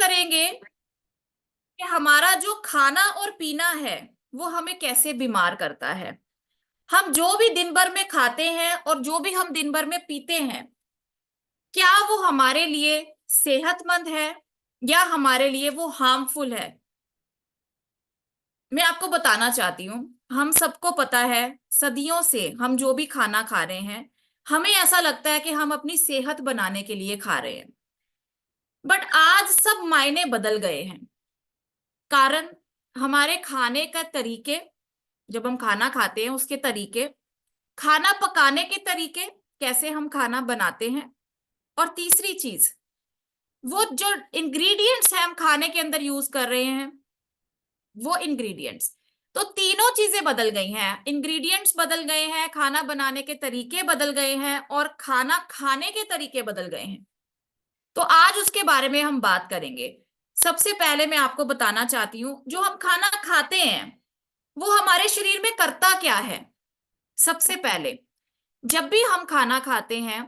करेंगे कि हमारा जो खाना और पीना है वो हमें कैसे बीमार करता है। हम जो भी दिन भर में खाते हैं और जो भी हम दिन भर में पीते हैं, क्या वो हमारे लिए सेहतमंद है या हमारे लिए वो हार्मफुल है। मैं आपको बताना चाहती हूँ, हम सबको पता है, सदियों से हम जो भी खाना खा रहे हैं, हमें ऐसा लगता है कि हम अपनी सेहत बनाने के लिए खा रहे हैं। बट आज सब मायने बदल गए हैं। कारण हमारे खाने का तरीके, जब हम खाना खाते हैं उसके तरीके, खाना पकाने के तरीके, कैसे हम खाना बनाते हैं, और तीसरी चीज वो जो इंग्रेडिएंट्स हैं हम खाने के अंदर यूज कर रहे हैं, वो इंग्रेडिएंट्स। तो तीनों चीजें बदल गई हैं, इंग्रेडिएंट्स बदल गए हैं, खाना बनाने के तरीके बदल गए हैं और खाना खाने के तरीके बदल गए हैं। तो आज उसके बारे में हम बात करेंगे। सबसे पहले मैं आपको बताना चाहती हूँ, जो हम खाना खाते हैं वो हमारे शरीर में करता क्या है। सबसे पहले, जब भी हम खाना खाते हैं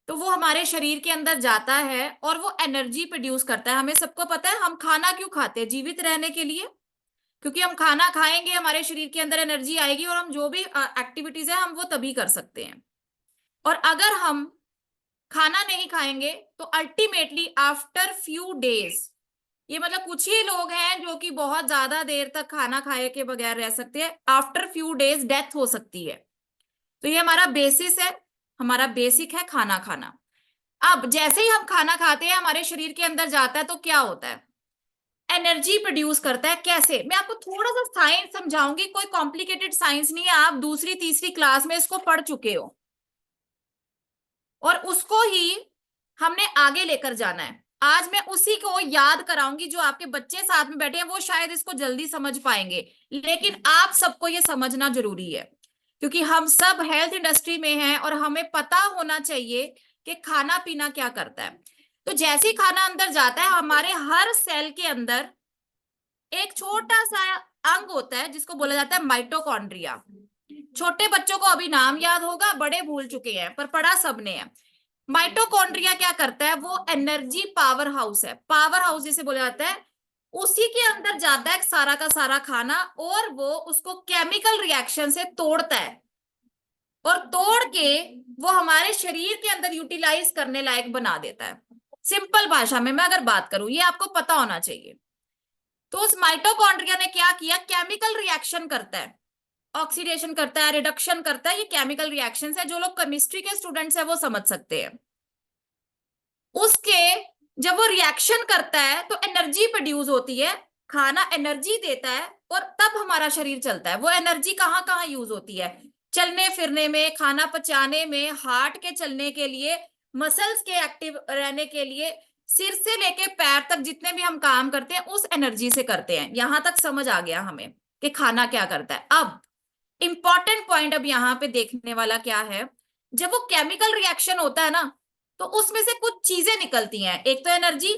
तो वो हमारे शरीर के अंदर जाता है और वो एनर्जी प्रोड्यूस करता है। हमें सबको पता है हम खाना क्यों खाते हैं, जीवित रहने के लिए। क्योंकि हम खाना खाएंगे हमारे शरीर के अंदर एनर्जी आएगी और हम जो भी एक्टिविटीज है हम वो तभी कर सकते हैं। और अगर हम खाना नहीं खाएंगे तो अल्टीमेटली आफ्टर फ्यू डेज, ये मतलब कुछ ही लोग हैं जो कि बहुत ज्यादा देर तक खाना खाए के बगैर रह सकते हैं, आफ्टर फ्यू डेज डेथ हो सकती है। तो ये हमारा बेसिस है, हमारा बेसिक है खाना खाना। अब जैसे ही हम खाना खाते हैं हमारे शरीर के अंदर जाता है तो क्या होता है, एनर्जी प्रोड्यूस करता है। कैसे, मैं आपको थोड़ा सा साइंस समझाऊंगी, कोई कॉम्प्लिकेटेड साइंस नहीं है, आप दूसरी तीसरी क्लास में इसको पढ़ चुके हो और उसको ही हमने आगे लेकर जाना है। आज मैं उसी को याद कराऊंगी, जो आपके बच्चे साथ में बैठे हैं वो शायद इसको जल्दी समझ पाएंगे, लेकिन आप सबको ये समझना जरूरी है क्योंकि हम सब हेल्थ इंडस्ट्री में हैं और हमें पता होना चाहिए कि खाना पीना क्या करता है। तो जैसे ही खाना अंदर जाता है, हमारे हर सेल के अंदर एक छोटा सा अंग होता है जिसको बोला जाता है माइटोकॉन्ड्रिया। छोटे बच्चों को अभी नाम याद होगा, बड़े भूल चुके हैं, पर पढ़ा सबने है। माइटोकॉन्ड्रिया क्या करता है, वो एनर्जी पावर हाउस है, पावर हाउस जिसे बोला जाता है। उसी के अंदर जाता है सारा का सारा खाना और वो उसको केमिकल रिएक्शन से तोड़ता है और तोड़ के वो हमारे शरीर के अंदर यूटिलाइज करने लायक बना देता है। सिंपल भाषा में मैं अगर बात करूं, ये आपको पता होना चाहिए। तो उस माइटोकॉन्ड्रिया ने क्या किया, केमिकल रिएक्शन करता है, ऑक्सीडेशन करता है, रिडक्शन करता है। ये केमिकल रिएक्शंस है, जो लोग केमिस्ट्री के स्टूडेंट्स हैं वो समझ सकते हैं। उसके जब वो रिएक्शन करता है तो एनर्जी प्रोड्यूस होती है, खाना एनर्जी देता है और तब हमारा शरीर चलता है। वो एनर्जी कहाँ कहाँ यूज होती है, चलने फिरने में, खाना पचाने में, हार्ट के चलने के लिए, मसल्स के एक्टिव रहने के लिए, सिर से लेके पैर तक जितने भी हम काम करते हैं उस एनर्जी से करते हैं। यहां तक समझ आ गया हमें कि खाना क्या करता है। अब इंपॉर्टेंट पॉइंट अब यहाँ पे देखने वाला क्या है, जब वो केमिकल रिएक्शन होता है ना तो उसमें से कुछ चीजें निकलती हैं। एक तो एनर्जी,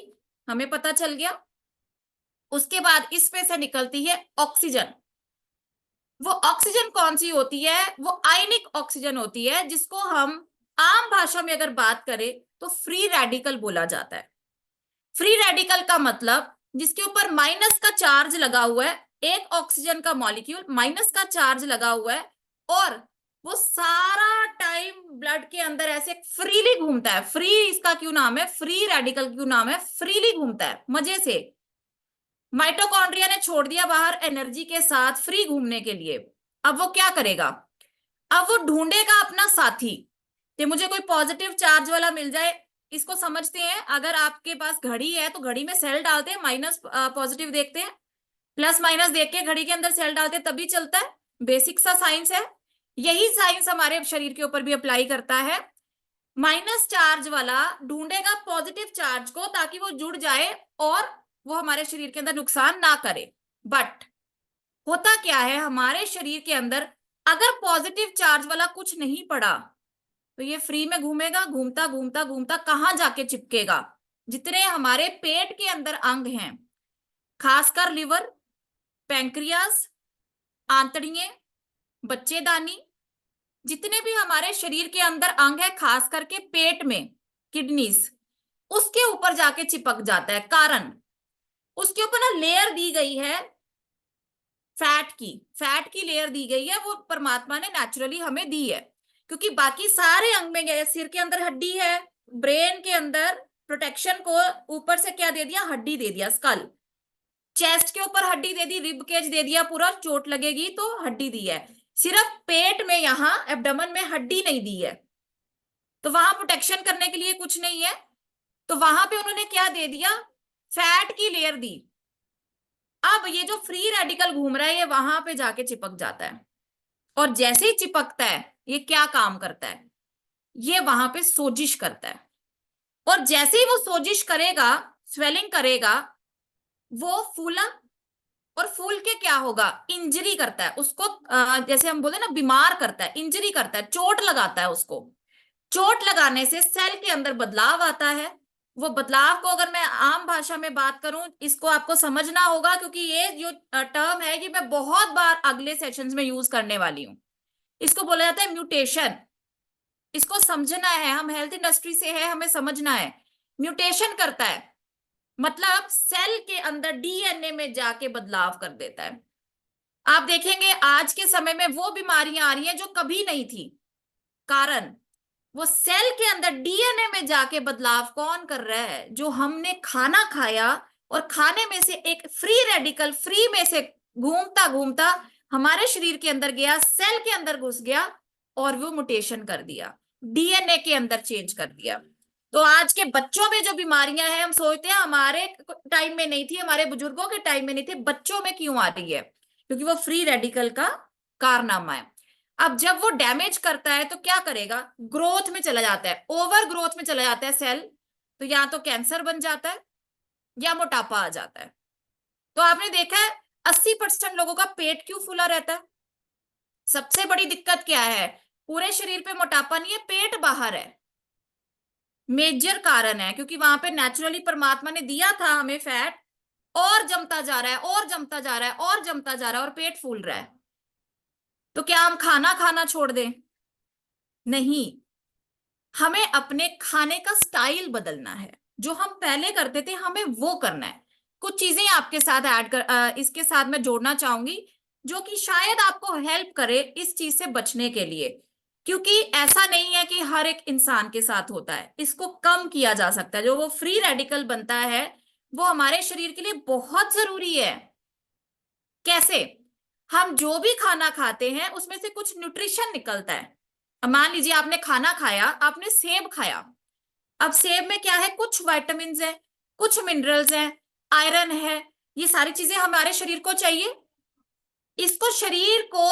हमें पता चल गया। उसके बाद इसमें से निकलती है ऑक्सीजन। वो ऑक्सीजन कौन सी होती है, वो आयनिक ऑक्सीजन होती है, जिसको हम आम भाषा में अगर बात करें तो फ्री रेडिकल बोला जाता है। फ्री रेडिकल का मतलब जिसके ऊपर माइनस का चार्ज लगा हुआ है, एक ऑक्सीजन का मॉलिक्यूल माइनस का चार्ज लगा हुआ है और वो सारा टाइम ब्लड के अंदर ऐसे फ्रीली घूमता है। फ्री इसका क्यों नाम है, फ्री रेडिकल क्यों नाम है, फ्रीली घूमता है मजे से। माइटोकॉन्ड्रिया ने छोड़ दिया बाहर एनर्जी के साथ फ्री घूमने के लिए। अब वो क्या करेगा, अब वो ढूंढेगा अपना साथी कि मुझे कोई पॉजिटिव चार्ज वाला मिल जाए। इसको समझते हैं, अगर आपके पास घड़ी है तो घड़ी में सेल डालते हैं, माइनस पॉजिटिव देखते हैं, प्लस माइनस देख के घड़ी के अंदर सेल डालते हैं तभी चलता है। बेसिक सा साइंस है। यही साइंस हमारे शरीर के ऊपर भी अप्लाई करता है। माइनस चार्ज वाला ढूंढेगा पॉजिटिव चार्ज को ताकि वो जुड़ जाए और वो हमारे शरीर के अंदर नुकसान ना करे। बट होता क्या है, हमारे शरीर के अंदर अगर पॉजिटिव चार्ज वाला कुछ नहीं पड़ा तो ये फ्री में घूमेगा, घूमता घूमता घूमता कहां जाके चिपकेगा, जितने हमारे पेट के अंदर अंग हैं, खासकर लिवर, पैंक्रियास, आंतड़ियां, बच्चेदानी, जितने भी हमारे शरीर के अंदर अंग है, खास करके पेट में किडनीज, उसके ऊपर जाके चिपक जाता है। कारण उसके ऊपर ना लेयर दी गई है फैट की लेयर दी गई है, वो परमात्मा ने नेचुरली हमें दी है। क्योंकि बाकी सारे अंग में गए, सिर के अंदर हड्डी है, ब्रेन के अंदर प्रोटेक्शन को ऊपर से क्या दे दिया, हड्डी दे दिया, स्कल। चेस्ट के ऊपर हड्डी दे दी, रिब केज दे दिया, पूरा चोट लगेगी तो हड्डी दी है। सिर्फ पेट में, यहां एब्डोमेन में हड्डी नहीं दी है, तो वहां प्रोटेक्शन करने के लिए कुछ नहीं है, तो वहां पे उन्होंने क्या दे दिया, फैट की लेयर दी। अब ये जो फ्री रेडिकल घूम रहा है ये वहां पे जाके चिपक जाता है, और जैसे ही चिपकता है ये क्या काम करता है, ये वहां पे सोजिश करता है। और जैसे ही वो सोजिश करेगा, स्वेलिंग करेगा, वो फूला, और फूल के क्या होगा, इंजरी करता है उसको, जैसे हम बोलते हैं ना, बीमार करता है, इंजरी करता है, चोट लगाता है उसको। चोट लगाने से सेल के अंदर बदलाव आता है। वो बदलाव को अगर मैं आम भाषा में बात करूं, इसको आपको समझना होगा, क्योंकि ये जो टर्म है ये मैं बहुत बार अगले सेशंस में यूज करने वाली हूं। इसको बोला जाता है म्यूटेशन। इसको समझना है, हम हेल्थ इंडस्ट्री से है, हमें समझना है। म्यूटेशन करता है मतलब सेल के अंदर डीएनए में जाके बदलाव कर देता है। आप देखेंगे आज के समय में वो बीमारियां आ रही हैं जो कभी नहीं थी। कारण वो सेल के अंदर डीएनए में जाके बदलाव कौन कर रहा है, जो हमने खाना खाया और खाने में से एक फ्री रेडिकल फ्री में से घूमता घूमता हमारे शरीर के अंदर गया, सेल के अंदर घुस गया और वो म्यूटेशन कर दिया, डीएनए के अंदर चेंज कर दिया। तो आज के बच्चों में जो बीमारियां हैं, हम सोचते हैं हमारे टाइम में नहीं थी, हमारे बुजुर्गों के टाइम में नहीं थी, बच्चों में क्यों आ रही है, क्योंकि वो फ्री रेडिकल का कारनामा है। अब जब वो डैमेज करता है तो क्या करेगा, ग्रोथ में चला जाता है, ओवर ग्रोथ में चला जाता है सेल, तो या तो कैंसर बन जाता है या मोटापा आ जाता है। तो आपने देखा है 80% लोगों का पेट क्यों फूला रहता है। सबसे बड़ी दिक्कत क्या है, पूरे शरीर पे मोटापा नहीं है, पेट बाहर है, मेजर कारण है, क्योंकि वहां पे नेचुरली परमात्मा ने दिया था हमें फैट, और जमता जा रहा है और जमता जा रहा है और जमता जा रहा है और पेट फूल रहा है। तो क्या हम खाना खाना छोड़ दें, नहीं, हमें अपने खाने का स्टाइल बदलना है। जो हम पहले करते थे हमें वो करना है। कुछ चीजें आपके साथ इसके साथ मैं जोड़ना चाहूंगी, जो कि शायद आपको हेल्प करे इस चीज से बचने के लिए। क्योंकि ऐसा नहीं है कि हर एक इंसान के साथ होता है, इसको कम किया जा सकता है। जो वो फ्री रेडिकल बनता है वो हमारे शरीर के लिए बहुत जरूरी है। कैसे, हम जो भी खाना खाते हैं उसमें से कुछ न्यूट्रिशन निकलता है। अब मान लीजिए आपने खाना खाया, आपने सेब खाया, अब सेब में क्या है, कुछ विटामिन है, कुछ मिनरल्स हैं, आयरन है, ये सारी चीजें हमारे शरीर को चाहिए। इसको शरीर को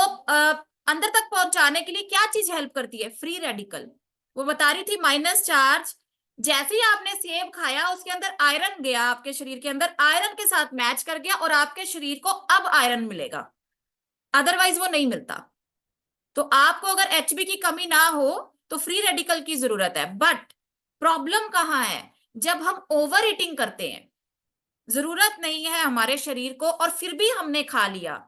अंदर तक पहुंचाने के लिए क्या चीज हेल्प करती है, फ्री रेडिकल। वो बता रही थी माइनस चार्ज, जैसे ही आपने सेब खाया उसके अंदर आयरन गया, आपके शरीर के अंदर आयरन के साथ मैच कर गया और आपके शरीर को अब आयरन मिलेगा, अदरवाइज वो नहीं मिलता। तो आपको अगर एचबी की कमी ना हो तो फ्री रेडिकल की जरूरत है। बट प्रॉब्लम कहाँ है, जब हम ओवर ईटिंग करते हैं, जरूरत नहीं है हमारे शरीर को और फिर भी हमने खा लिया।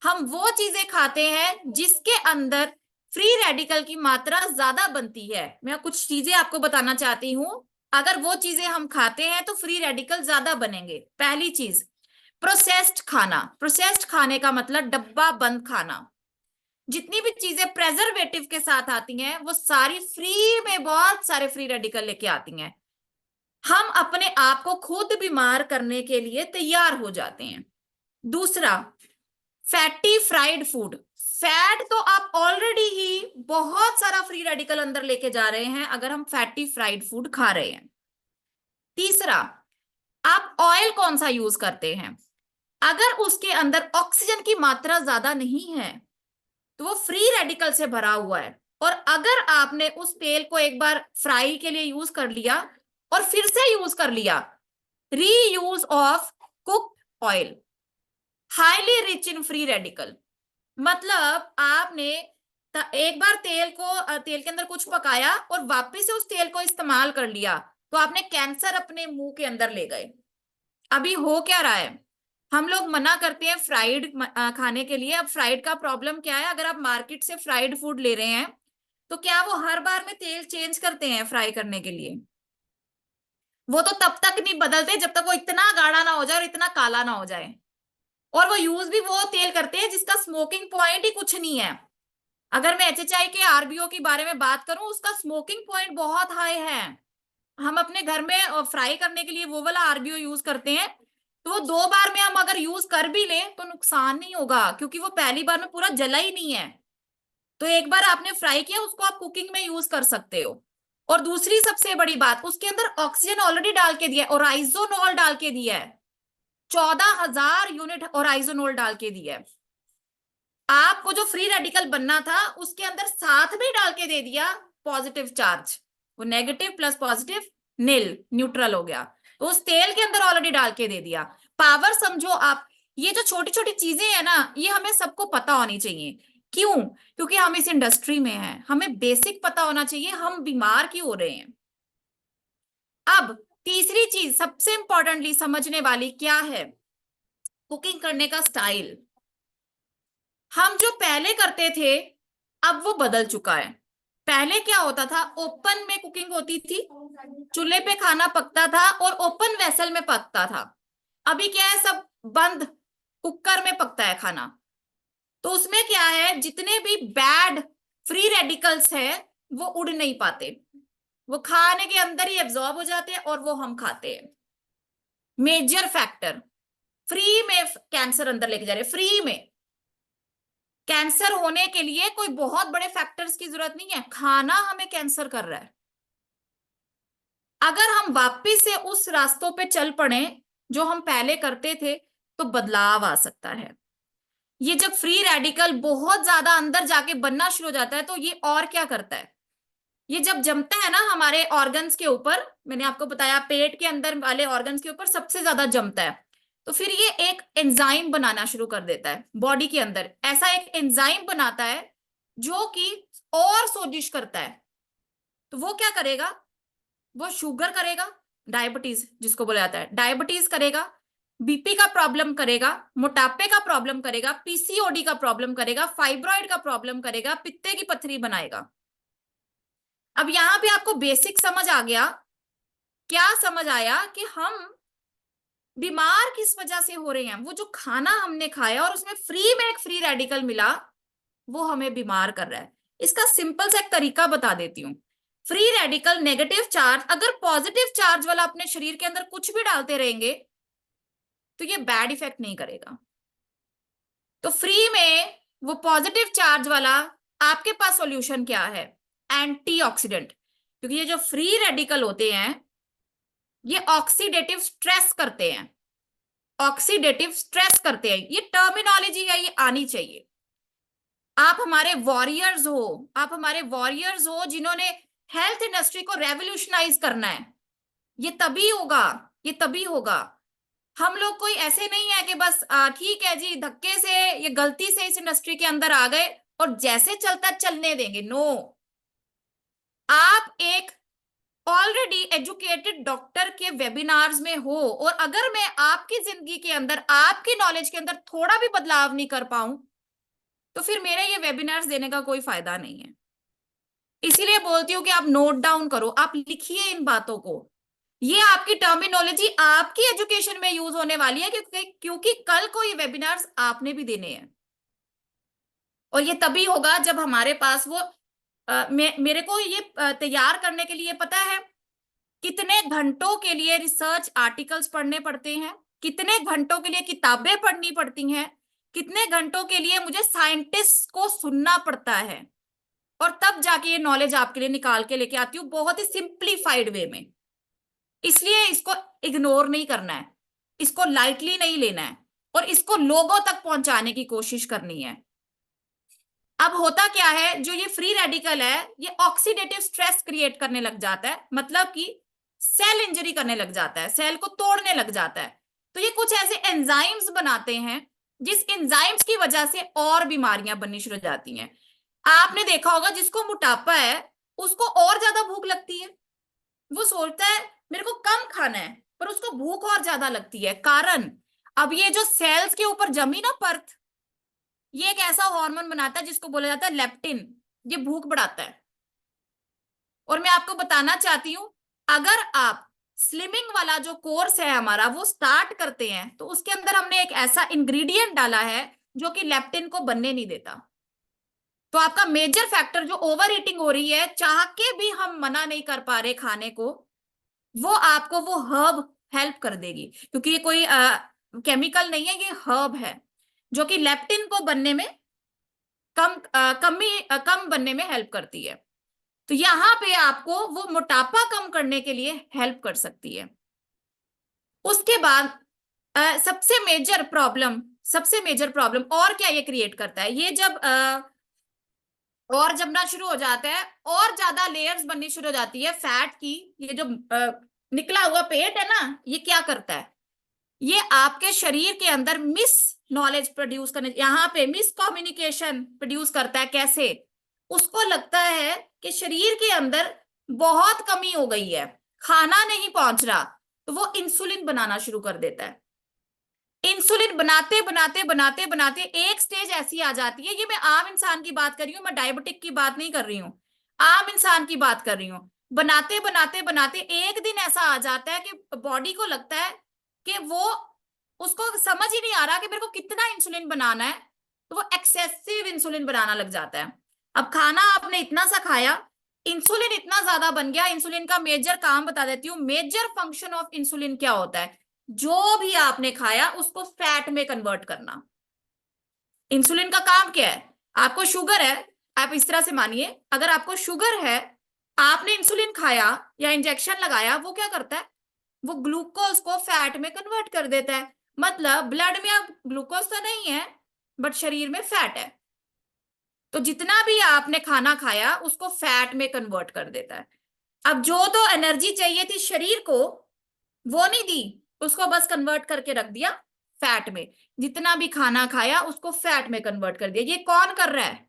हम वो चीजें खाते हैं जिसके अंदर फ्री रेडिकल की मात्रा ज्यादा बनती है। मैं कुछ चीजें आपको बताना चाहती हूं, अगर वो चीजें हम खाते हैं तो फ्री रेडिकल ज्यादा बनेंगे। पहली चीज, प्रोसेस्ड खाना। प्रोसेस्ड खाने का मतलब डब्बा बंद खाना। जितनी भी चीजें प्रेजर्वेटिव के साथ आती हैं वो सारी फ्री में बहुत सारे फ्री रेडिकल लेके आती हैं। हम अपने आप को खुद बीमार करने के लिए तैयार हो जाते हैं। दूसरा, फैटी फ्राइड फूड। फैट तो आप ऑलरेडी ही बहुत सारा फ्री रेडिकल अंदर लेके जा रहे हैं अगर हम फैटी फ्राइड फूड खा रहे हैं। तीसरा, आप ऑयल कौन सा यूज करते हैं, अगर उसके अंदर ऑक्सीजन की मात्रा ज्यादा नहीं है तो वो फ्री रेडिकल से भरा हुआ है। और अगर आपने उस तेल को एक बार फ्राई के लिए यूज कर लिया और फिर से यूज कर लिया, reuse of cooked oil, highly rich in free radical. मतलब आपने एक बार तेल के अंदर कुछ पकाया और वापस से उस तेल को इस्तेमाल कर लिया, तो आपने कैंसर अपने मुंह के अंदर ले गए। अभी हो क्या रहा है, हम लोग मना करते हैं फ्राइड खाने के लिए। अब फ्राइड का प्रॉब्लम क्या है, अगर आप मार्केट से फ्राइड फूड ले रहे हैं तो क्या वो हर बार में तेल चेंज करते हैं फ्राई करने के लिए, वो तो तब तक नहीं बदलते जब तक वो इतना गाढ़ा ना हो जाए और इतना काला ना हो जाए। और वो यूज भी वो तेल करते हैं जिसका स्मोकिंग पॉइंट ही कुछ नहीं है। अगर मैं एचएचआई के आरबीओ के बारे में बात करूं, उसका स्मोकिंग पॉइंट बहुत हाई है। हम अपने घर में फ्राई करने के लिए वो वाला आरबीओ यूज करते हैं, तो वो 2 बार में हम अगर यूज कर भी लें तो नुकसान नहीं होगा, क्योंकि वो पहली बार में पूरा जला ही नहीं है। तो एक बार आपने फ्राई किया, उसको आप कुकिंग में यूज कर सकते हो। और दूसरी सबसे बड़ी बात, उसके अंदर ऑक्सीजन ऑलरेडी डाल के दिया है, ओराइजोनॉल डाल के दिया है। 14,000 यूनिट ओराइजोनॉल डाल के दिया है। आपको जो फ्री रेडिकल बनना था उसके अंदर साथ में डाल के दे दिया पॉजिटिव चार्ज। वो नेगेटिव प्लस पॉजिटिव नील, न्यूट्रल हो गया। तो उस तेल के अंदर ऑलरेडी डाल के दे दिया। पावर समझो आप। ये जो छोटी छोटी चीजें है ना, ये हमें सबको पता होनी चाहिए। क्यों? क्योंकि हम इस इंडस्ट्री में हैं, हमें बेसिक पता होना चाहिए हम बीमार क्यों हो रहे हैं। अब तीसरी चीज सबसे इंपॉर्टेंटली समझने वाली क्या है, कुकिंग करने का स्टाइल। हम जो पहले करते थे, अब वो बदल चुका है। पहले क्या होता था, ओपन में कुकिंग होती थी, चूल्हे पे खाना पकता था और ओपन वेसल में पकता था। अभी क्या है, सब बंद कुकर में पकता है खाना। तो उसमें क्या है, जितने भी बैड फ्री रेडिकल्स हैं वो उड़ नहीं पाते, वो खाने के अंदर ही एब्जॉर्ब हो जाते हैं और वो हम खाते हैं। मेजर फैक्टर, फ्री में कैंसर अंदर लेके जा रहे हैं, फ्री में। कैंसर होने के लिए कोई बहुत बड़े फैक्टर्स की जरूरत नहीं है, खाना हमें कैंसर कर रहा है। अगर हम वापस से उस रास्तों पे चल पड़े जो हम पहले करते थे, तो बदलाव आ सकता है। ये जब फ्री रेडिकल बहुत ज्यादा अंदर जाके बनना शुरू हो जाता है, तो ये और क्या करता है, ये जब जमता है ना हमारे ऑर्गन्स के ऊपर, मैंने आपको बताया पेट के अंदर वाले ऑर्गन्स के ऊपर सबसे ज्यादा जमता है, तो फिर ये एक एंजाइम बनाना शुरू कर देता है बॉडी के अंदर। ऐसा एक एंजाइम बनाता है जो कि और सोजिश करता है। तो वो क्या करेगा, वो शुगर करेगा, डायबिटीज जिसको बोला जाता है, डायबिटीज करेगा, बीपी का प्रॉब्लम करेगा, मोटापे का प्रॉब्लम करेगा, पीसीओडी का प्रॉब्लम करेगा, फाइब्रॉइड का प्रॉब्लम करेगा, पित्ते की पथरी बनाएगा। अब यहां पे आपको बेसिक समझ आ गया। क्या समझ आया कि हम बीमार किस वजह से हो रहे हैं, वो जो खाना हमने खाया और उसमें फ्री में एक फ्री रेडिकल मिला, वो हमें बीमार कर रहा है। इसका सिंपल सा एक तरीका बता देती हूँ। फ्री रेडिकल नेगेटिव चार्ज अगर पॉजिटिव चार्ज वाला अपने शरीर के अंदर कुछ भी डालते रहेंगे, तो ये बैड इफेक्ट नहीं करेगा। तो फ्री में वो पॉजिटिव चार्ज वाला, आपके पास सॉल्यूशन क्या है, एंटीऑक्सीडेंट। क्योंकि ये जो फ्री रेडिकल होते हैं, ये ऑक्सीडेटिव स्ट्रेस करते हैं। ऑक्सीडेटिव स्ट्रेस करते हैं, ये टर्मिनोलॉजी है, ये आनी चाहिए। आप हमारे वॉरियर्स हो, आप हमारे वॉरियर्स हो जिन्होंने हेल्थ इंडस्ट्री को रेवोल्यूशनाइज करना है। ये तभी होगा, ये तभी होगा। हम लोग कोई ऐसे नहीं है कि बस ठीक है जी, धक्के से ये गलती से इस इंडस्ट्री के अंदर आ गए और जैसे चलता चलने देंगे। नो, आप एक ऑलरेडी एजुकेटेड डॉक्टर के वेबिनार्स में हो, और अगर मैं आपकी जिंदगी के अंदर, आपकी नॉलेज के अंदर थोड़ा भी बदलाव नहीं कर पाऊं, तो फिर मेरे ये वेबिनार्स देने का कोई फायदा नहीं है। इसीलिए बोलती हूँ कि आप नोट डाउन करो, आप लिखिए इन बातों को। ये आपकी टर्मिनोलॉजी आपकी एजुकेशन में यूज होने वाली है, क्योंकि कल को ये वेबिनार्स आपने भी देने हैं। और ये तभी होगा जब हमारे पास वो मेरे को ये तैयार करने के लिए पता है कितने घंटों के लिए रिसर्च आर्टिकल्स पढ़ने पड़ते हैं, कितने घंटों के लिए किताबें पढ़नी पड़ती हैं, कितने घंटों के लिए मुझे साइंटिस्ट को सुनना पड़ता है, और तब जाके ये नॉलेज आपके लिए निकाल के लेके आती हूँ बहुत ही सिंप्लीफाइड वे में। इसलिए इसको इग्नोर नहीं करना है, इसको लाइटली नहीं लेना है, और इसको लोगों तक पहुंचाने की कोशिश करनी है। अब होता क्या है, जो ये फ्री रेडिकल है, ये ऑक्सीडेटिव स्ट्रेस क्रिएट करने लग जाता है, मतलब कि सेल इंजरी करने लग जाता है, सेल को तोड़ने लग जाता है। तो ये कुछ ऐसे एंजाइम्स बनाते हैं जिस एंजाइम्स की वजह से और बीमारियां बननी शुरू हो जाती हैं। आपने देखा होगा जिसको मोटापा है उसको और ज्यादा भूख लगती है। वो सोचता है मेरे को कम खाना है, पर उसको भूख और ज्यादा लगती है। कारण, अब ये जो सेल्स के ऊपर जमी ना परत, ये एक ऐसा हार्मोन बनाता है जिसको बोला जाता है लेप्टिन। ये भूख बढ़ाता है। और मैं आपको बताना चाहती हूं, अगर आप स्लिमिंग वाला जो कोर्स है हमारा वो स्टार्ट करते हैं, तो उसके अंदर हमने एक ऐसा इंग्रेडिएंट डाला है जो कि लेप्टिन को बनने नहीं देता। तो आपका मेजर फैक्टर जो ओवर ईटिंग हो रही है, चाह के भी हम मना नहीं कर पा रहे खाने को, वो आपको वो हर्ब हेल्प कर देगी, क्योंकि ये कोई केमिकल नहीं है, ये हर्ब है जो कि लेप्टिन को बनने में कम बनने में हेल्प करती है। तो यहां पे आपको वो मोटापा कम करने के लिए हेल्प कर सकती है। उसके बाद सबसे मेजर प्रॉब्लम और क्या ये क्रिएट करता है, ये जब और जमना शुरू हो जाता है और ज्यादा लेयर्स बननी शुरू हो जाती है फैट की, ये जो निकला हुआ पेट है ना, ये क्या करता है, ये आपके शरीर के अंदर मिस नॉलेज प्रोड्यूस करने, यहाँ पे मिस कम्युनिकेशन प्रोड्यूस करता है। कैसे? उसको लगता है कि शरीर के अंदर बहुत कमी हो गई है, खाना नहीं पहुंच रहा, तो वो इंसुलिन बनाना शुरू कर देता है। इंसुलिन बनाते बनाते बनाते बनाते एक स्टेज ऐसी आ जाती है, ये मैं आम इंसान की बात कर रही हूँ, मैं डायबिटिक की बात नहीं कर रही हूँ, आम इंसान की बात कर रही हूँ। बनाते बनाते बनाते एक दिन ऐसा आ जाता है कि बॉडी को लगता है कि वो, उसको समझ ही नहीं आ रहा कि मेरे को कितना इंसुलिन बनाना है, तो वो एक्सेसिव इंसुलिन बनाना लग जाता है। अब खाना आपने इतना सा खाया, इंसुलिन इतना ज्यादा बन गया। इंसुलिन का मेजर काम बता देती हूँ, मेजर फंक्शन ऑफ इंसुलिन क्या होता है, जो भी आपने खाया उसको फैट में कन्वर्ट करना। इंसुलिन का काम क्या है? आपको शुगर है, आप इस तरह से मानिए, अगर आपको शुगर है, आपने इंसुलिन खाया या इंजेक्शन लगाया, वो क्या करता है, वो ग्लूकोज को फैट में कन्वर्ट कर देता है। मतलब ब्लड में अब ग्लूकोज तो नहीं है, बट शरीर में फैट है। तो जितना भी आपने खाना खाया उसको फैट में कन्वर्ट कर देता है। अब जो तो एनर्जी चाहिए थी शरीर को, वो नहीं दी, उसको बस कन्वर्ट करके रख दिया फैट में। जितना भी खाना खाया उसको फैट में कन्वर्ट कर दिया। ये कौन कर रहा है?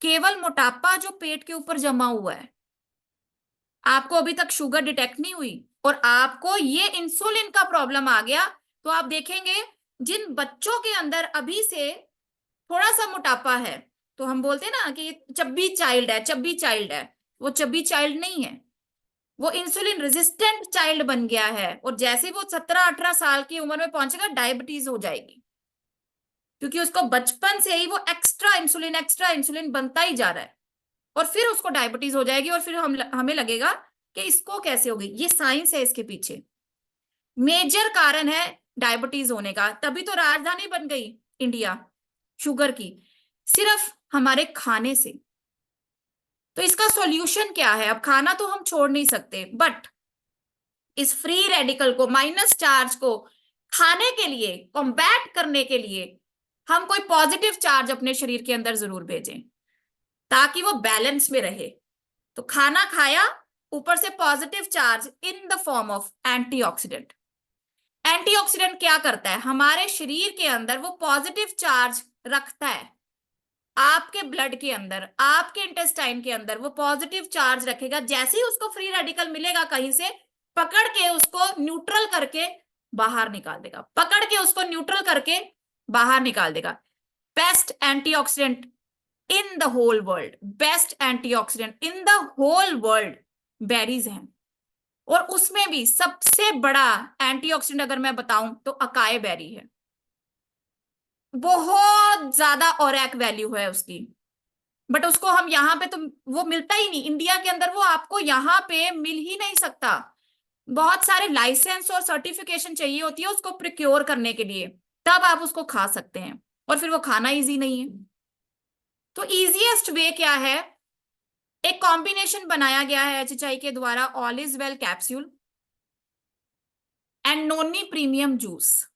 केवल मोटापा जो पेट के ऊपर जमा हुआ है। आपको अभी तक शुगर डिटेक्ट नहीं हुई और आपको ये इंसुलिन का प्रॉब्लम आ गया, तो आप देखेंगे जिन बच्चों के अंदर अभी से थोड़ा सा मोटापा है, तो हम बोलते हैं ना कि ये चब्बी चाइल्ड है, चब्बी चाइल्ड है, वो चब्बी चाइल्ड नहीं है, वो इंसुलिन रेजिस्टेंट चाइल्ड बन गया है। और जैसे वो 17-18 साल की उम्र में पहुंचेगा, डायबिटीज हो जाएगी, क्योंकि उसको बचपन से ही वो एक्स्ट्रा इंसुलिन बनता ही जा रहा है, और फिर उसको डायबिटीज हो जाएगी, और फिर हमें लगेगा कि इसको कैसे होगी। ये साइंस है इसके पीछे, मेजर कारण है डायबिटीज होने का। तभी तो राजधानी बन गई इंडिया शुगर की, सिर्फ हमारे खाने से। तो इसका सॉल्यूशन क्या है? अब खाना तो हम छोड़ नहीं सकते, बट इस फ्री रेडिकल को, माइनस चार्ज को खाने के लिए, कॉम्बैट करने के लिए, हम कोई पॉजिटिव चार्ज अपने शरीर के अंदर जरूर भेजें ताकि वो बैलेंस में रहे। तो खाना खाया, ऊपर से positive charge in the form of antioxidant. Antioxidant क्या करता है? हमारे शरीर के अंदर वो पॉजिटिव चार्ज रखता है, आपके ब्लड के अंदर, आपके इंटेस्टाइन के अंदर वो पॉजिटिव चार्ज रखेगा। जैसे ही उसको फ्री रेडिकल मिलेगा कहीं से, पकड़ के उसको न्यूट्रल करके बाहर निकाल देगा, पकड़ के उसको न्यूट्रल करके बाहर निकाल देगा। Best antioxidant in the whole world, best antioxidant in the whole world berries हैं। और उसमें भी सबसे बड़ा एंटीऑक्सीडेंट अगर मैं बताऊं तो अकाई बेरी है। बहुत ज्यादा औरैक वैल्यू है उसकी, बट उसको हम यहाँ पे तो वो मिलता ही नहीं, इंडिया के अंदर वो आपको यहाँ पे मिल ही नहीं सकता। बहुत सारे लाइसेंस और सर्टिफिकेशन चाहिए होती है उसको प्रिक्योर करने के लिए, तब आप उसको खा सकते हैं, और फिर वो खाना इजी नहीं है। तो इजीएस्ट वे क्या है? एक कॉम्बिनेशन बनाया गया है एचएचआई के द्वारा, all is well capsule and noni premium juice,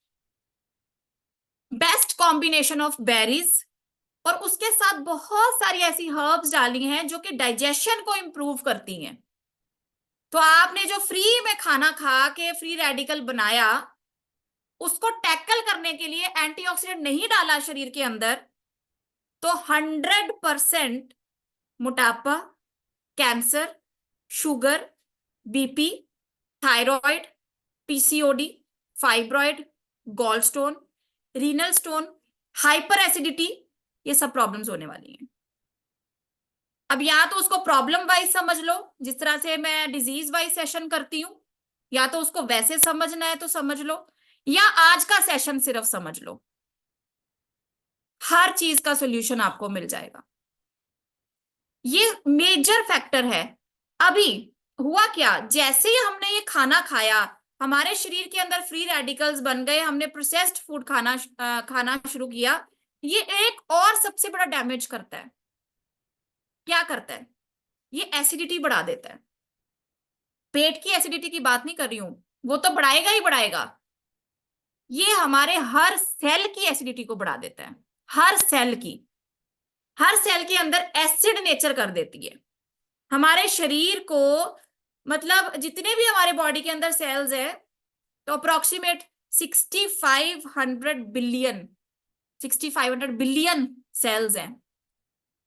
best combination of berries, और उसके साथ बहुत सारी ऐसी हर्ब्स डाली हैं जो कि डाइजेशन को इंप्रूव करती हैं। तो आपने जो फ्री में खाना खा के फ्री रेडिकल बनाया, उसको टैकल करने के लिए एंटीऑक्सीडेंट नहीं डाला शरीर के अंदर, तो 100% मोटापा, cancer, sugar, BP, thyroid, PCOD, fibroid, gall stone, renal stone, hyper acidity, ये सब प्रॉब्लम्स होने वाली हैं। अब या तो उसको प्रॉब्लम वाइज समझ लो, जिस तरह से मैं डिजीज वाइज सेशन करती हूँ, या तो उसको वैसे समझना है तो समझ लो, या आज का सेशन सिर्फ समझ लो, हर चीज का सोल्यूशन आपको मिल जाएगा। ये मेजर फैक्टर है। अभी हुआ क्या, जैसे ही हमने ये खाना खाया, हमारे शरीर के अंदर फ्री रेडिकल्स बन गए, हमने प्रोसेस्ड फूड खाना शुरू किया। ये एक और सबसे बड़ा डैमेज करता है। क्या करता है? ये एसिडिटी बढ़ा देता है। पेट की एसिडिटी की बात नहीं कर रही हूं, वो तो बढ़ाएगा ही बढ़ाएगा। ये हमारे हर सेल की एसिडिटी को बढ़ा देता है। हर सेल की, हर सेल के अंदर एसिड नेचर कर देती है। हमारे शरीर को, मतलब जितने भी हमारे बॉडी के अंदर सेल्स है, तो अप्रोक्सीमेट 6500 बिलियन सेल्स हैं।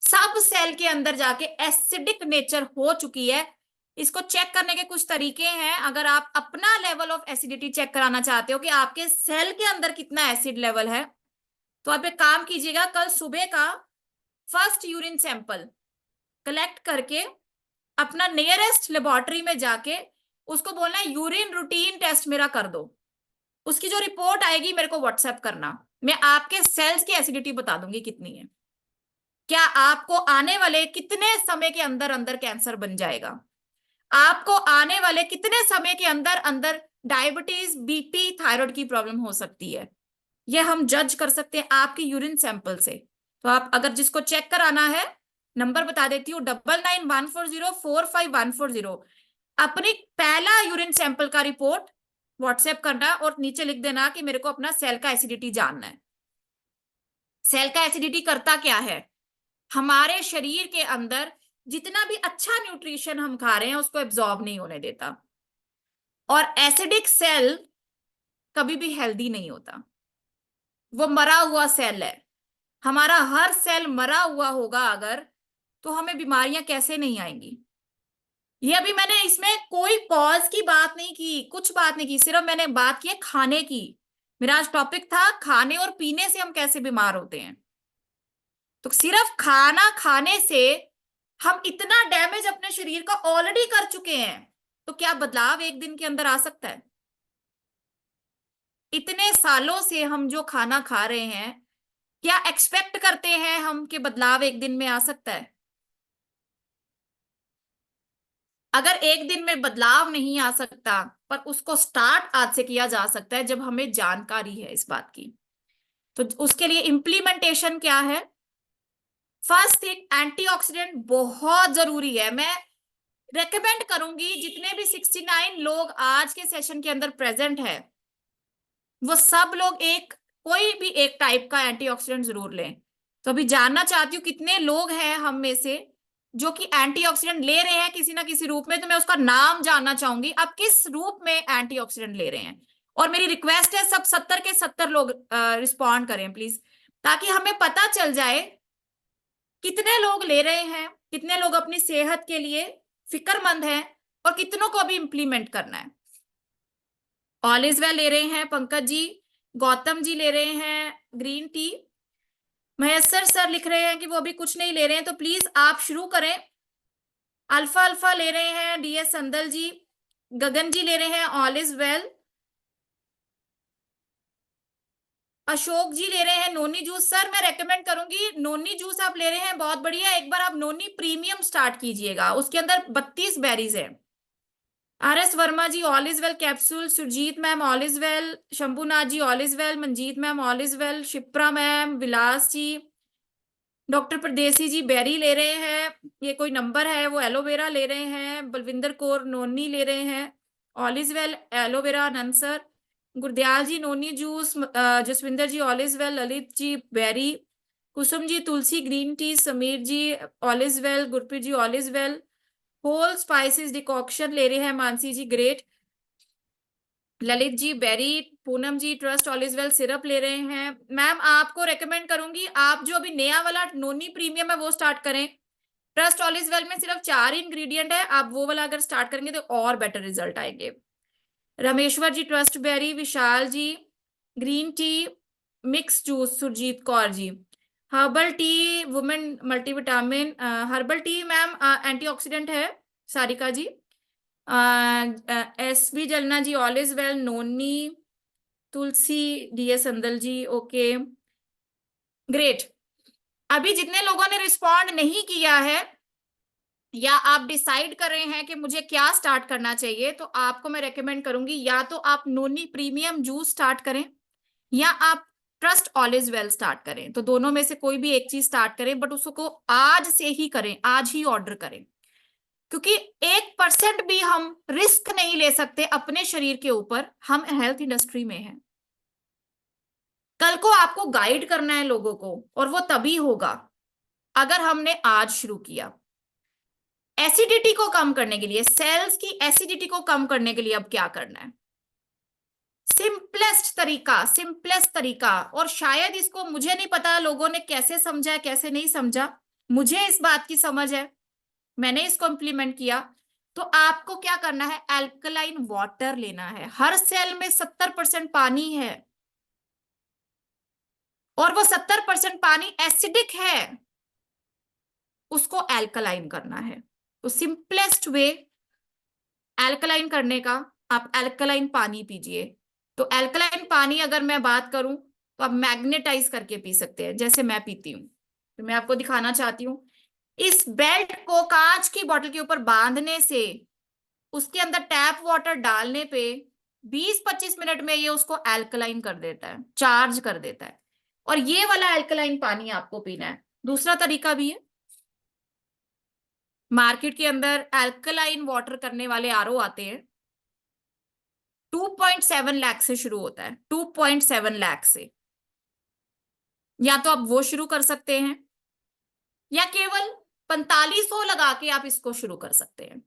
सब सेल के अंदर जाके एसिडिक नेचर हो चुकी है। इसको चेक करने के कुछ तरीके हैं। अगर आप अपना लेवल ऑफ एसिडिटी चेक कराना चाहते हो कि आपके सेल के अंदर कितना एसिड लेवल है, तो आप एक काम कीजिएगा, कल सुबह का फर्स्ट यूरिन सैंपल कलेक्ट करके अपना नियरेस्ट लेबोरेटरी में जाके उसको बोलना है यूरिन रूटीन टेस्ट मेरा कर दो। उसकी जो रिपोर्ट आएगी मेरे को व्हाट्सएप करना। मैं आपके सेल्स की एसिडिटी बता दूंगी कितनी है। क्या आपको आने वाले कितने समय के अंदर अंदर कैंसर बन जाएगा, आपको आने वाले कितने समय के अंदर अंदर डायबिटीज, बीपी, थायराइड की प्रॉब्लम हो सकती है, यह हम जज कर सकते हैं आपके यूरिन सैंपल से। तो आप अगर जिसको चेक कराना है, नंबर बता देती हूँ, 9914045140। अपनी पहला यूरिन सैंपल का रिपोर्ट व्हाट्सएप करना और नीचे लिख देना कि मेरे को अपना सेल का एसिडिटी जानना है। सेल का एसिडिटी करता क्या है? हमारे शरीर के अंदर जितना भी अच्छा न्यूट्रिशन हम खा रहे हैं उसको एब्जॉर्ब नहीं होने देता, और एसिडिक सेल कभी भी हेल्दी नहीं होता, वो मरा हुआ सेल है। हमारा हर सेल मरा हुआ होगा अगर, तो हमें बीमारियां कैसे नहीं आएंगी? ये अभी मैंने इसमें कोई पॉज की बात नहीं की, कुछ बात नहीं की, सिर्फ मैंने बात की है खाने की। मेरा आज टॉपिक था खाने और पीने से हम कैसे बीमार होते हैं। तो सिर्फ खाना खाने से हम इतना डैमेज अपने शरीर का ऑलरेडी कर चुके हैं, तो क्या बदलाव एक दिन के अंदर आ सकता है? इतने सालों से हम जो खाना खा रहे हैं, क्या एक्सपेक्ट करते हैं हम कि बदलाव एक दिन में आ सकता है? अगर एक दिन में बदलाव नहीं आ सकता, पर उसको स्टार्ट आज से किया जा सकता है जब हमें जानकारी है इस बात की। तो उसके लिए इम्प्लीमेंटेशन क्या है? फर्स्ट थिंग, एंटीऑक्सीडेंट बहुत जरूरी है। मैं रेकमेंड करूंगी जितने भी 69 लोग आज के सेशन के अंदर प्रेजेंट है, वो सब लोग एक, कोई भी एक टाइप का एंटीऑक्सीडेंट जरूर लें। तो अभी जानना चाहती हूँ कितने लोग हैं हम में से जो कि एंटीऑक्सीडेंट ले रहे हैं किसी ना किसी रूप में। तो मैं उसका नाम जानना चाहूंगी, आप किस रूप में एंटीऑक्सीडेंट ले रहे हैं। और मेरी रिक्वेस्ट है सब 70 के 70 लोग रिस्पॉन्ड करें प्लीज, ताकि हमें पता चल जाए कितने लोग ले रहे हैं, कितने लोग अपनी सेहत के लिए फिक्रमंद हैं, और कितनों को अभी इंप्लीमेंट करना है। ऑल इज वेल ले रहे हैं पंकज जी, गौतम जी ले रहे हैं ग्रीन टी, महेश्वर सर लिख रहे हैं कि वो अभी कुछ नहीं ले रहे हैं, तो प्लीज आप शुरू करें। अल्फा अल्फा ले रहे हैं डीएस संदल जी, गगन जी ले रहे हैं ऑल इज वेल, अशोक जी ले रहे हैं नोनी जूस। सर मैं रेकमेंड करूंगी नोनी जूस आप ले रहे हैं, बहुत बढ़िया, एक बार आप नोनी प्रीमियम स्टार्ट कीजिएगा, उसके अंदर 32 बेरीज है। R S Verma ji all is well capsule, Surjeet ma'am all is well, Shambhunath ji all is well, Manjeet ma'am all is well, Shipra ma'am, Vilas ji, doctor Pardesi ji berry ले रहे हैं, ये कोई नंबर है, वो एलोवेरा ले रहे हैं, बलविंदर कौर नोनी ले रहे हैं all is well aloe vera, Anand sir, Gurdayal ji noni juice, Jaswinder ji all is well, Lalit ji berry, Kusum ji tulsi green tea, Samir ji all is well, Gurpreet ji all is well, whole spices decoction ले रहे हैं Mansi ji great, Lalit ji berry, Poonam ji trust all is well syrup ले रहे हैं। मैम आपको रेकमेंड करूंगी आप जो अभी नया वाला नोनी प्रीमियम है वो स्टार्ट करें। ट्रस्ट ऑल इज वेल में सिर्फ 4 इंग्रेडिएंट है, आप वो वाला अगर स्टार्ट करेंगे तो और बेटर रिजल्ट आएंगे। Rameshwar ji trust berry, Vishal ji green tea mix juice, Surjeet Kaur ji herbal tea women multivitamin, herbal tea ma'am antioxidant है, Sarika ji, S B Jalna ji, all is well. Noni tulsi, DS Andal ji, okay great. अभी जितने लोगों ने रिस्पॉन्ड नहीं किया है या आप डिसाइड कर रहे हैं कि मुझे क्या स्टार्ट करना चाहिए, तो आपको मैं रेकमेंड करूंगी या तो आप नोनी प्रीमियम जूस स्टार्ट करें या आप trust all is well start करें। तो दोनों में से कोई भी एक चीज स्टार्ट करें, बट उसको आज से ही करें, आज ही ऑर्डर करें, क्योंकि 1% भी हम रिस्क नहीं ले सकते अपने शरीर के ऊपर। हम हेल्थ इंडस्ट्री में हैं। कल को आपको गाइड करना है लोगों को, और वो तभी होगा अगर हमने आज शुरू किया। एसिडिटी को कम करने के लिए, सेल्स की एसिडिटी को कम करने के लिए अब क्या करना है? सिंपलेस्ट तरीका, सिंपलेस्ट तरीका। और शायद इसको मुझे नहीं पता लोगों ने कैसे समझा है, कैसे नहीं समझा। मुझे इस बात की समझ है, मैंने इसको इंप्लीमेंट किया। तो आपको क्या करना है? अल्कलाइन वाटर लेना है। हर सेल में 70% पानी है, और वो 70% पानी एसिडिक है, उसको अल्कलाइन करना है। तो सिंपलेस्ट वे अल्कलाइन करने का, आप अल्कलाइन पानी पीजिए। तो अल्कलाइन पानी अगर मैं बात करूं तो आप मैग्नेटाइज करके पी सकते हैं, जैसे मैं पीती हूं। तो मैं आपको दिखाना चाहती हूँ। इस बेल्ट को कांच की बोतल के ऊपर बांधने से, उसके अंदर टैप वाटर डालने पे 20-25 मिनट में ये उसको अल्कलाइन कर देता है, चार्ज कर देता है। और ये वाला अल्कलाइन पानी आपको पीना है। दूसरा तरीका भी है। मार्केट के अंदर अल्कलाइन वाटर करने वाले आरओ आते हैं। 2.7 लाख से शुरू होता है, 2.7 लाख से। या तो आप वो शुरू कर सकते हैं, या केवल 4500 लगा के आप इसको शुरू कर सकते हैं।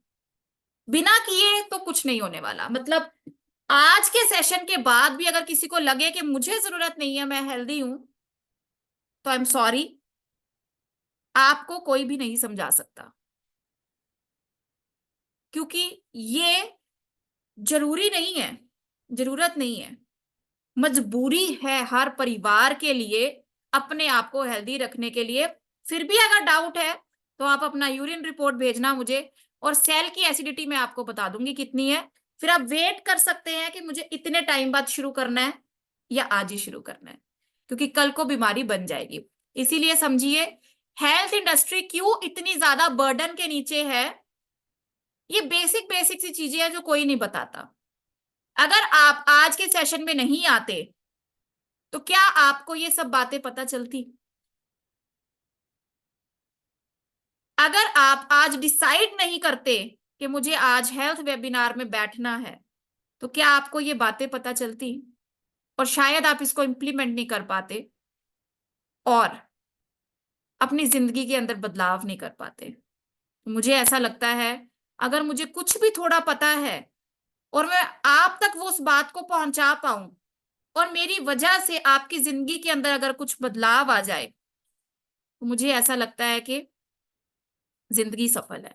बिना किए तो कुछ नहीं होने वाला। मतलब आज के सेशन के बाद भी अगर किसी को लगे कि मुझे जरूरत नहीं है, मैं हेल्दी हूं, तो आई एम सॉरी, आपको कोई भी नहीं समझा सकता। क्योंकि ये जरूरी नहीं है, जरूरत नहीं है, मजबूरी है हर परिवार के लिए अपने आप को हेल्दी रखने के लिए। फिर भी अगर डाउट है तो आप अपना यूरिन रिपोर्ट भेजना मुझे, और सेल की एसिडिटी मैं आपको बता दूंगी कितनी है। फिर आप वेट कर सकते हैं कि मुझे इतने टाइम बाद शुरू करना है या आज ही शुरू करना है, क्योंकि कल को बीमारी बन जाएगी। इसीलिए समझिए, हेल्थ इंडस्ट्री क्यों इतनी ज्यादा बर्डन के नीचे है। ये बेसिक बेसिक सी चीजें हैं जो कोई नहीं बताता। अगर आप आज के सेशन में नहीं आते तो क्या आपको ये सब बातें पता चलती? अगर आप आज डिसाइड नहीं करते कि मुझे आज हेल्थ वेबिनार में बैठना है, तो क्या आपको ये बातें पता चलती? और शायद आप इसको इंप्लीमेंट नहीं कर पाते और अपनी जिंदगी के अंदर बदलाव नहीं कर पाते। तो मुझे ऐसा लगता है, अगर मुझे कुछ भी थोड़ा पता है और मैं आप तक वो उस बात को पहुंचा पाऊं, और मेरी वजह से आपकी जिंदगी के अंदर अगर कुछ बदलाव आ जाए, तो मुझे ऐसा लगता है कि जिंदगी सफल है।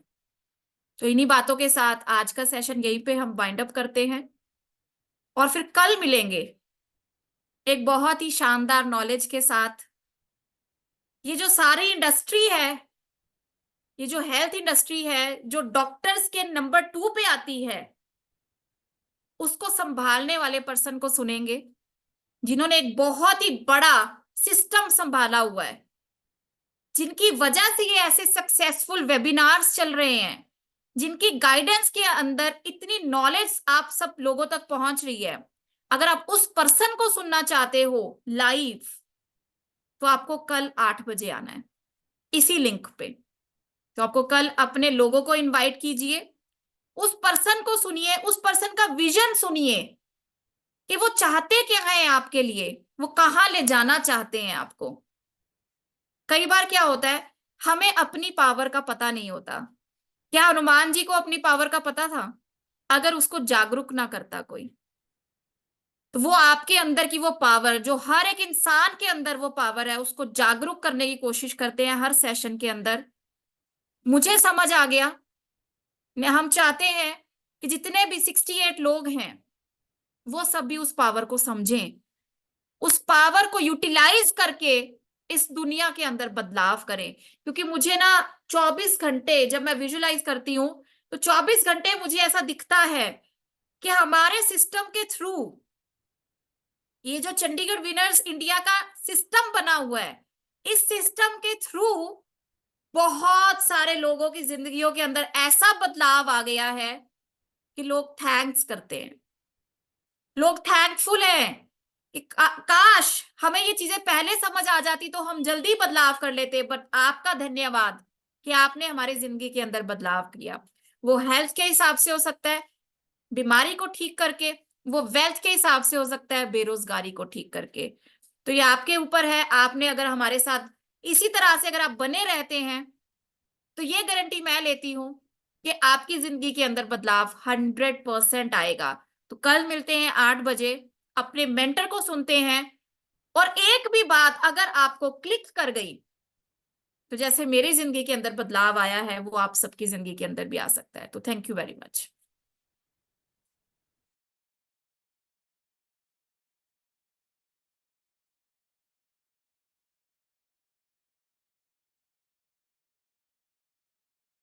तो इन्हीं बातों के साथ आज का सेशन यहीं पे हम वाइंड अप करते हैं, और फिर कल मिलेंगे एक बहुत ही शानदार नॉलेज के साथ। ये जो सारी इंडस्ट्री है, ये जो हेल्थ इंडस्ट्री है, जो डॉक्टर्स के नंबर 2 पे आती है, उसको संभालने वाले पर्सन को सुनेंगे, जिन्होंने एक बहुत ही बड़ा सिस्टम संभाला हुआ है, जिनकी वजह से ये ऐसे सक्सेसफुल वेबिनार्स चल रहे हैं, जिनकी गाइडेंस के अंदर इतनी नॉलेज आप सब लोगों तक पहुंच रही है। अगर आप उस पर्सन को सुनना चाहते हो लाइव, तो आपको कल 8 बजे आना है इसी लिंक पे। तो आपको कल अपने लोगों को इनवाइट कीजिए, उस पर्सन को सुनिए, उस पर्सन का विजन सुनिए कि वो चाहते क्या है आपके लिए, वो कहाँ ले जाना चाहते हैं आपको। कई बार क्या होता है, हमें अपनी पावर का पता नहीं होता। क्या हनुमान जी को अपनी पावर का पता था? अगर उसको जागरूक ना करता कोई, तो वो आपके अंदर की वो पावर, जो हर एक इंसान के अंदर वो पावर है, उसको जागरूक करने की कोशिश करते हैं हर सेशन के अंदर। मुझे समझ आ गया। हम चाहते हैं कि जितने भी 68 लोग हैं, वो सब भी उस पावर को समझें, उस पावर को यूटिलाइज करके इस दुनिया के अंदर बदलाव करें। क्योंकि मुझे ना 24 घंटे जब मैं विजुलाइज करती हूँ, तो तो 24 घंटे मुझे ऐसा दिखता है कि हमारे सिस्टम के थ्रू, ये जो चंडीगढ़ विनर्स इंडिया का सिस्टम बना हुआ है, इस सिस्टम के थ्रू बहुत सारे लोगों की जिंदगियों के अंदर ऐसा बदलाव आ गया है कि लोग थैंक्स करते हैं, लोग थैंकफुल हैं कि काश हमें ये चीजें पहले समझ आ जाती तो हम जल्दी बदलाव कर लेते। बट आपका धन्यवाद कि आपने हमारी जिंदगी के अंदर बदलाव किया। वो हेल्थ के हिसाब से हो सकता है, बीमारी को ठीक करके, वो वेल्थ के हिसाब से हो सकता है, बेरोजगारी को ठीक करके। तो ये आपके ऊपर है। आपने अगर हमारे साथ इसी तरह से अगर आप बने रहते हैं तो ये गारंटी मैं लेती हूं कि आपकी जिंदगी के अंदर बदलाव 100% आएगा। तो कल मिलते हैं 8 बजे, अपने मेंटर को सुनते हैं, और एक भी बात अगर आपको क्लिक कर गई तो जैसे मेरी जिंदगी के अंदर बदलाव आया है वो आप सबकी जिंदगी के अंदर भी आ सकता है। तो थैंक यू वेरी मच।